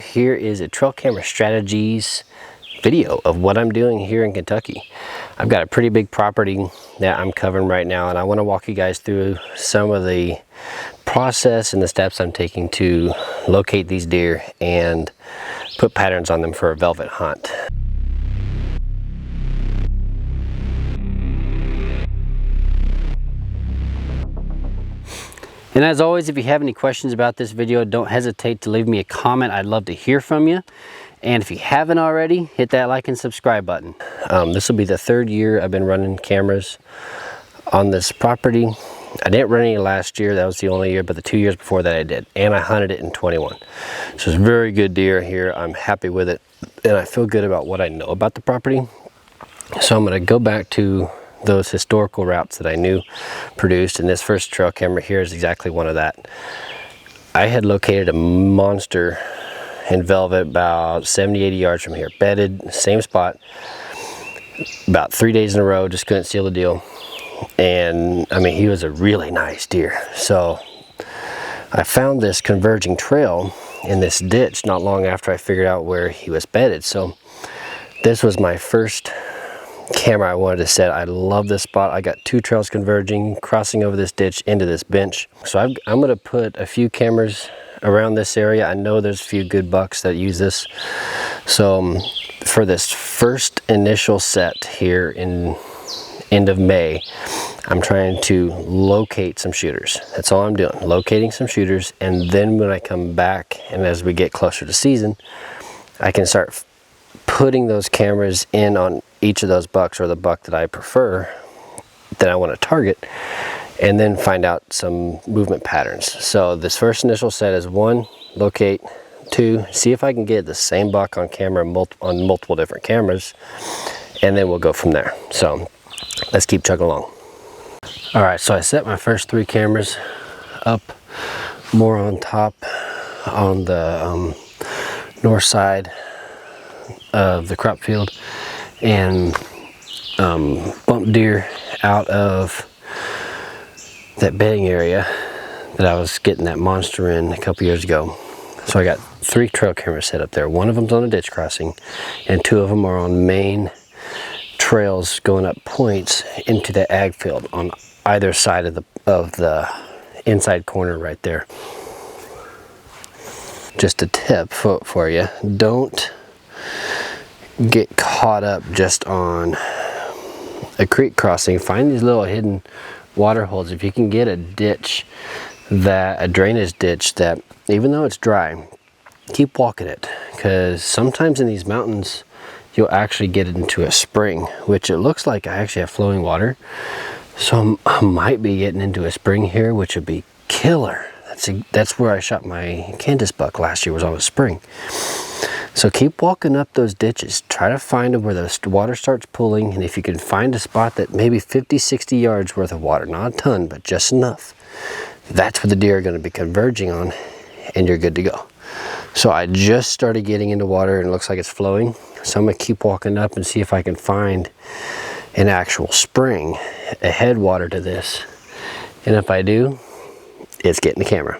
here is a trail camera strategies video of what I'm doing here in Kentucky. I've got a pretty big property that I'm covering right now, and I want to walk you guys through some of the process and the steps I'm taking to locate these deer and put patterns on them for a velvet hunt. And as always, if you have any questions about this video, don't hesitate to leave me a comment. I'd love to hear from you. And if you haven't already, hit that like and subscribe button. This will be the third year I've been running cameras on this property. I didn't run any last year, that was the only year, but the 2 years before that I did. And I hunted it in 21. So it's very good deer here. I'm happy with it. And I feel good about what I know about the property. So I'm gonna go back to those historical routes that I knew produced, and this first trail camera here is exactly one of that. I had located a monster in velvet about 70-80 yards from here, bedded, same spot, about 3 days in a row, just couldn't seal the deal. And I mean, he was a really nice deer. So I found this converging trail in this ditch not long after I figured out where he was bedded. So this was my first camera I wanted to set. I love this spot. I got two trails converging, crossing over this ditch into this bench. So I'm going to put a few cameras around this area. I know there's a few good bucks that use this. So for this first initial set here in end of May, I'm trying to locate some shooters. That's all I'm doing, locating some shooters. And then when I come back and as we get closer to season, I can start putting those cameras in on each of those bucks, or the buck that I prefer, that I want to target, and then find out some movement patterns. So this first initial set is 1, locate; 2, see if I can get the same buck on camera on multiple different cameras, and then we'll go from there. So let's keep chugging along. All right, so I set my first 3 cameras up more on top on the north side of the crop field, and bumped deer out of that bedding area that I was getting that monster in a couple years ago. So I got 3 trail cameras set up there. One of them's on a ditch crossing, and 2 of them are on main trails going up points into the ag field on either side of the inside corner right there. Just a tip for you: don't get caught up just on a creek crossing. Find these little hidden water holes. If you can get a ditch, a drainage ditch that, even though it's dry, keep walking it, because sometimes in these mountains you'll actually get into a spring, which it looks like I actually have flowing water. So I might be getting into a spring here, which would be killer. That's where I shot my Kansas buck last year, was on a spring. So keep walking up those ditches. Try to find where the water starts pulling, and if you can find a spot that maybe 50-60 yards worth of water, not a ton, but just enough, that's where the deer are going to be converging on, and you're good to go. So I just started getting into water, and it looks like it's flowing. So I'm going to keep walking up and see if I can find an actual spring, a headwater to this. And if I do, it's getting the camera.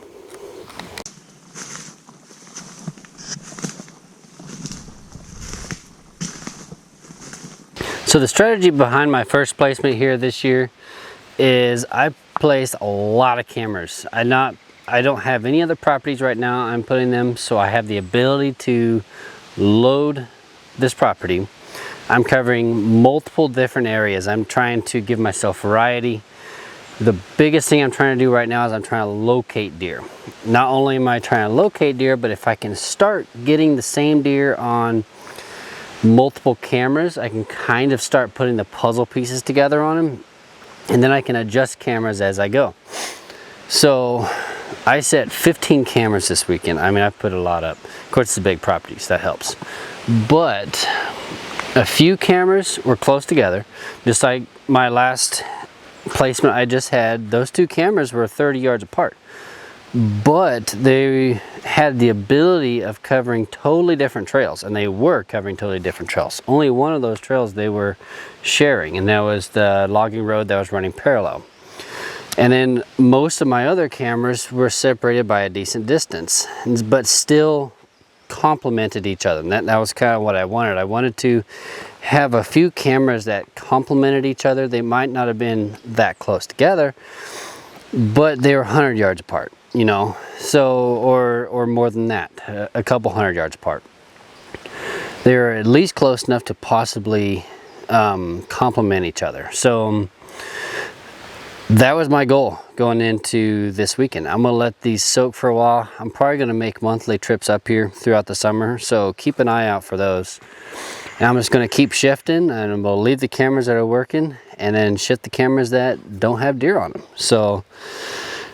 So the strategy behind my first placement here this year is I placed a lot of cameras. I don't have any other properties right now I'm putting them, so I have the ability to load this property. I'm covering multiple different areas. I'm trying to give myself variety. The biggest thing I'm trying to do right now is I'm trying to locate deer. Not only am I trying to locate deer, but if I can start getting the same deer on multiple cameras, I can kind of start putting the puzzle pieces together on them, and then I can adjust cameras as I go. So I set 15 cameras this weekend. I mean, I've put a lot up. Of course, it's the big properties, that helps. But a few cameras were close together, just like my last placement I just had. Those 2 cameras were 30 yards apart, but they had the ability of covering totally different trails, and they were covering totally different trails. Only one of those trails they were sharing, and that was the logging road that was running parallel. And then most of my other cameras were separated by a decent distance, but still complemented each other. And that was kind of what I wanted. I wanted to have a few cameras that complemented each other. They might not have been that close together, but they were 100 yards apart, you know, so, or more than that, a couple 100 yards apart. They were at least close enough to possibly complement each other. So that was my goal going into this weekend. I'm gonna let these soak for a while. I'm probably gonna make monthly trips up here throughout the summer, so keep an eye out for those. And I'm just gonna keep shifting, and we'll leave the cameras that are working and then shift the cameras that don't have deer on them. So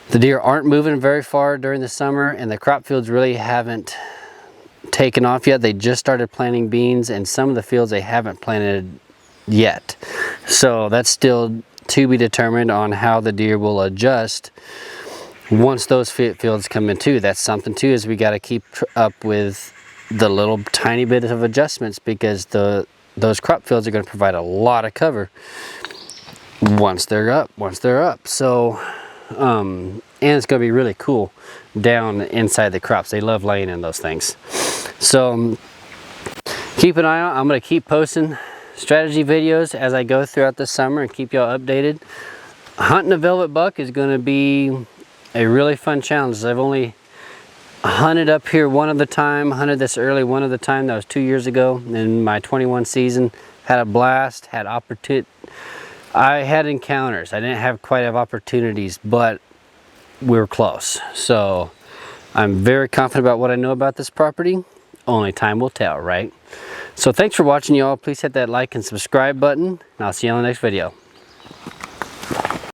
the deer aren't moving very far during the summer, and the crop fields really haven't taken off yet. They just started planting beans, and some of the fields they haven't planted yet. So that's still to be determined on how the deer will adjust once those fields come in too. That's something too, is we got to keep up with the little tiny bit of adjustments, because those crop fields are going to provide a lot of cover once they're up. So and it's going to be really cool down inside the crops. They love laying in those things. So keep an eye out. I'm going to keep posting strategy videos as I go throughout the summer and keep y'all updated. Hunting a velvet buck is going to be a really fun challenge. I've only hunted up here one other time, hunted this early one other time. That was 2 years ago in my 21 season. Had a blast, had opportunity. I had encounters. I didn't have quite have opportunities, but we were close. So I'm very confident about what I know about this property. Only time will tell, right? So thanks for watching, y'all. Please hit that like and subscribe button, and I'll see you on the next video.